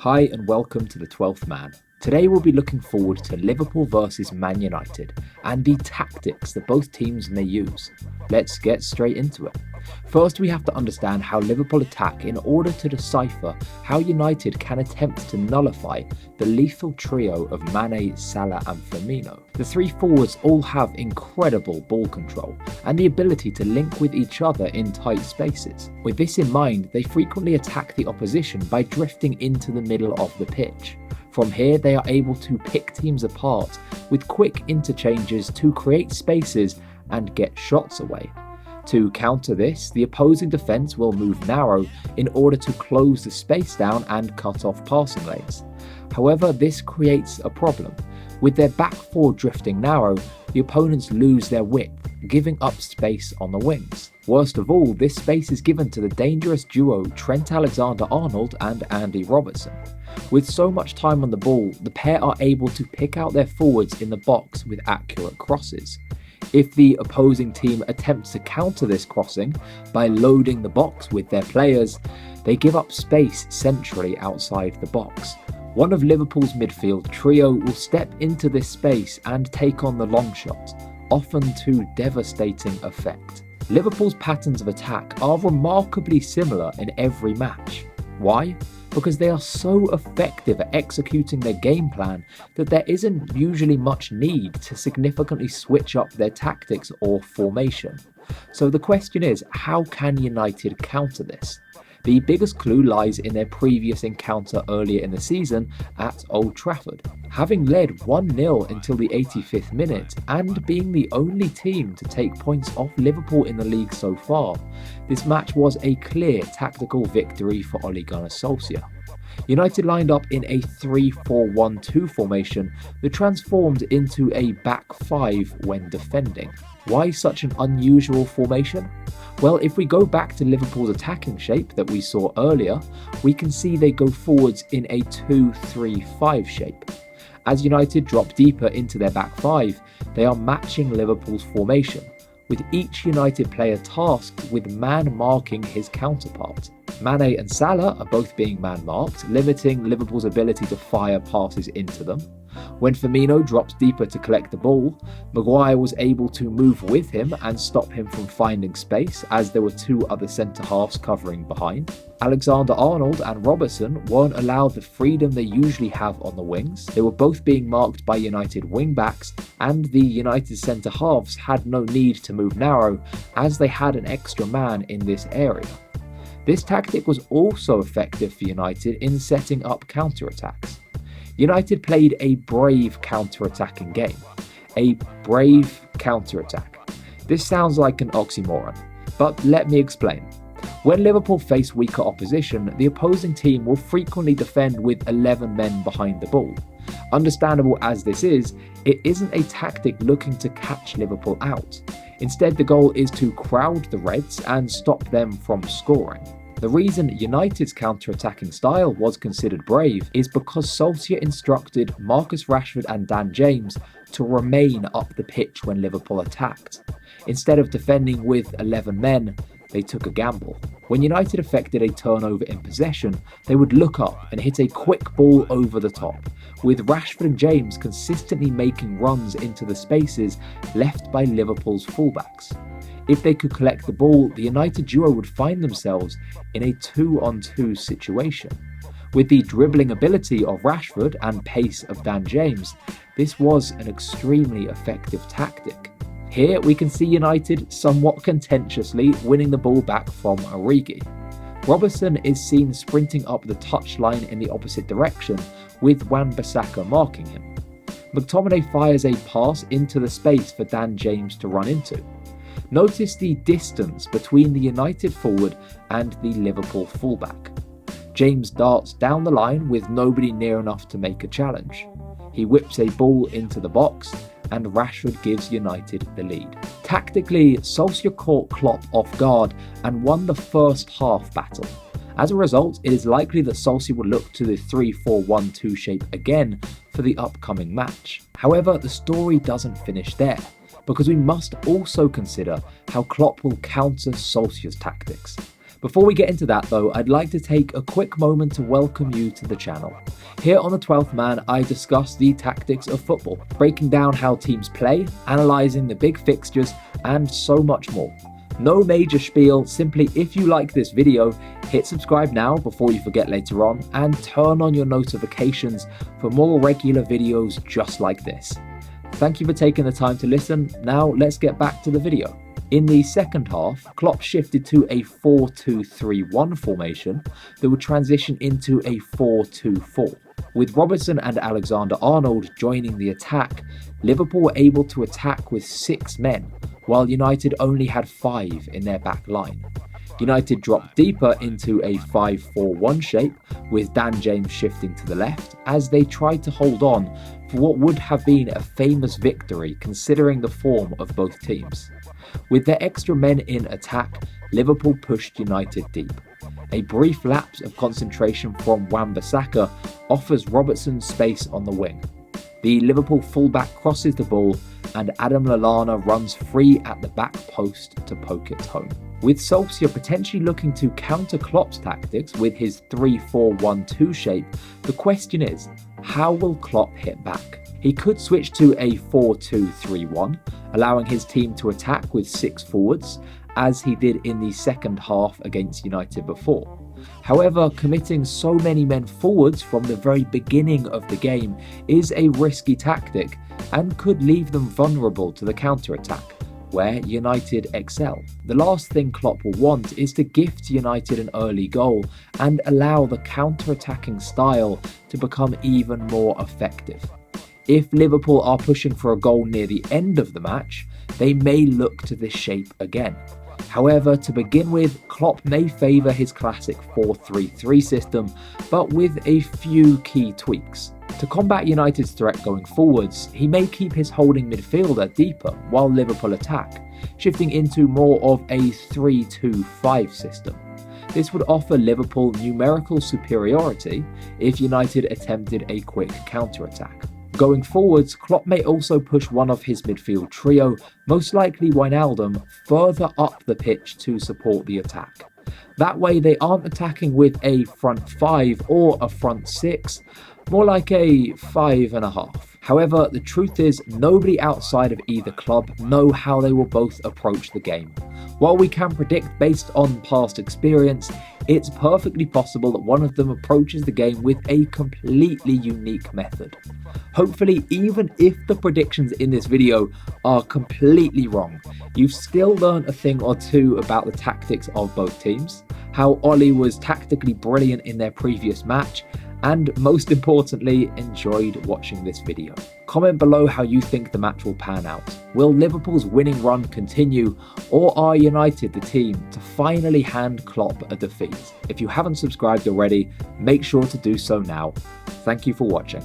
Hi and welcome to the 12th Man. Today we'll be looking forward to Liverpool versus Man United and the tactics that both teams may use. Let's get straight into it. First, we have to understand how Liverpool attack in order to decipher how United can attempt to nullify the lethal trio of Mane, Salah and Firmino. The three forwards all have incredible ball control and the ability to link with each other in tight spaces. With this in mind, they frequently attack the opposition by drifting into the middle of the pitch. From here, they are able to pick teams apart with quick interchanges to create spaces and get shots away. To counter this, the opposing defence will move narrow in order to close the space down and cut off passing lanes. However, this creates a problem. With their back four drifting narrow, the opponents lose their width, giving up space on the wings. Worst of all, this space is given to the dangerous duo Trent Alexander-Arnold and Andy Robertson. With so much time on the ball, the pair are able to pick out their forwards in the box with accurate crosses. If the opposing team attempts to counter this crossing by loading the box with their players, they give up space centrally outside the box. One of Liverpool's midfield trio will step into this space and take on the long shot, often to devastating effect. Liverpool's patterns of attack are remarkably similar in every match. Why? Because they are so effective at executing their game plan that there isn't usually much need to significantly switch up their tactics or formation. So the question is, how can United counter this? The biggest clue lies in their previous encounter earlier in the season at Old Trafford. Having led 1-0 until the 85th minute and being the only team to take points off Liverpool in the league so far, this match was a clear tactical victory for Ole Gunnar Solskjaer. United lined up in a 3-4-1-2 formation that transformed into a back five when defending. Why such an unusual formation? Well, if we go back to Liverpool's attacking shape that we saw earlier, we can see they go forwards in a 2-3-5 shape. As United drop deeper into their back five, they are matching Liverpool's formation, with each United player tasked with man-marking his counterpart. Mane and Salah are both being man-marked, limiting Liverpool's ability to fire passes into them. When Firmino drops deeper to collect the ball, Maguire was able to move with him and stop him from finding space, as there were two other centre-halves covering behind. Alexander-Arnold and Robertson weren't allowed the freedom they usually have on the wings. They were both being marked by United wing-backs, and the United centre-halves had no need to move narrow, as they had an extra man in this area. This tactic was also effective for United in setting up counter-attacks. United played a brave counter-attacking game. A brave counter-attack. This sounds like an oxymoron, but let me explain. When Liverpool face weaker opposition, the opposing team will frequently defend with 11 men behind the ball. Understandable as this is, it isn't a tactic looking to catch Liverpool out. Instead, the goal is to crowd the Reds and stop them from scoring. The reason United's counter-attacking style was considered brave is because Solskjaer instructed Marcus Rashford and Dan James to remain up the pitch when Liverpool attacked. Instead of defending with 11 men, they took a gamble. When United effected a turnover in possession, they would look up and hit a quick ball over the top, with Rashford and James consistently making runs into the spaces left by Liverpool's fullbacks. If they could collect the ball, the United duo would find themselves in a 2-on-2 situation. With the dribbling ability of Rashford and pace of Dan James, this was an extremely effective tactic. Here we can see United somewhat contentiously winning the ball back from Origi. Robertson is seen sprinting up the touchline in the opposite direction, with Wan-Bissaka marking him. McTominay fires a pass into the space for Dan James to run into. Notice the distance between the United forward and the Liverpool fullback. James darts down the line with nobody near enough to make a challenge. He whips a ball into the box and Rashford gives United the lead. Tactically, Solskjaer caught Klopp off guard and won the first half battle. As a result, it is likely that Solskjaer will look to the 3-4-1-2 shape again for the upcoming match. However, the story doesn't finish there, because we must also consider how Klopp will counter Solskjaer's tactics. Before we get into that though, I'd like to take a quick moment to welcome you to the channel. Here on the 12th Man, I discuss the tactics of football, breaking down how teams play, analysing the big fixtures, and so much more. No major spiel, simply if you like this video, hit subscribe now before you forget later on, and turn on your notifications for more regular videos just like this. Thank you for taking the time to listen. Now let's get back to the video. In the second half, Klopp shifted to a 4-2-3-1 formation that would transition into a 4-2-4. With Robertson and Alexander-Arnold joining the attack, Liverpool were able to attack with 6 men, while United only had 5 in their back line. United dropped deeper into a 5-4-1 shape, with Dan James shifting to the left, as they tried to hold on for what would have been a famous victory considering the form of both teams. With their extra men in attack, Liverpool pushed United deep. A brief lapse of concentration from Wan-Bissaka offers Robertson space on the wing. The Liverpool fullback crosses the ball and Adam Lallana runs free at the back post to poke it home. With Solskjaer potentially looking to counter Klopp's tactics with his 3-4-1-2 shape, the question is, how will Klopp hit back? He could switch to a 4-2-3-1, allowing his team to attack with 6 forwards, as he did in the second half against United before. However, committing so many men forwards from the very beginning of the game is a risky tactic and could leave them vulnerable to the counter-attack, where United excel. The last thing Klopp will want is to gift United an early goal and allow the counter-attacking style to become even more effective. If Liverpool are pushing for a goal near the end of the match, they may look to this shape again. However, to begin with, Klopp may favour his classic 4-3-3 system, but with a few key tweaks. To combat United's threat going forwards, he may keep his holding midfielder deeper while Liverpool attack, shifting into more of a 3-2-5 system. This would offer Liverpool numerical superiority if United attempted a quick counter-attack. Going forwards, Klopp may also push one of his midfield trio, most likely Wijnaldum, further up the pitch to support the attack. That way they aren't attacking with a front 5 or a front 6, more like a 5.5. However, the truth is nobody outside of either club know how they will both approach the game. While we can predict based on past experience, it's perfectly possible that one of them approaches the game with a completely unique method. Hopefully, even if the predictions in this video are completely wrong, you've still learned a thing or two about the tactics of both teams, how Ole was tactically brilliant in their previous match, and most importantly, enjoyed watching this video. Comment below how you think the match will pan out. Will Liverpool's winning run continue, or are United the team to finally hand Klopp a defeat? If you haven't subscribed already, make sure to do so now. Thank you for watching.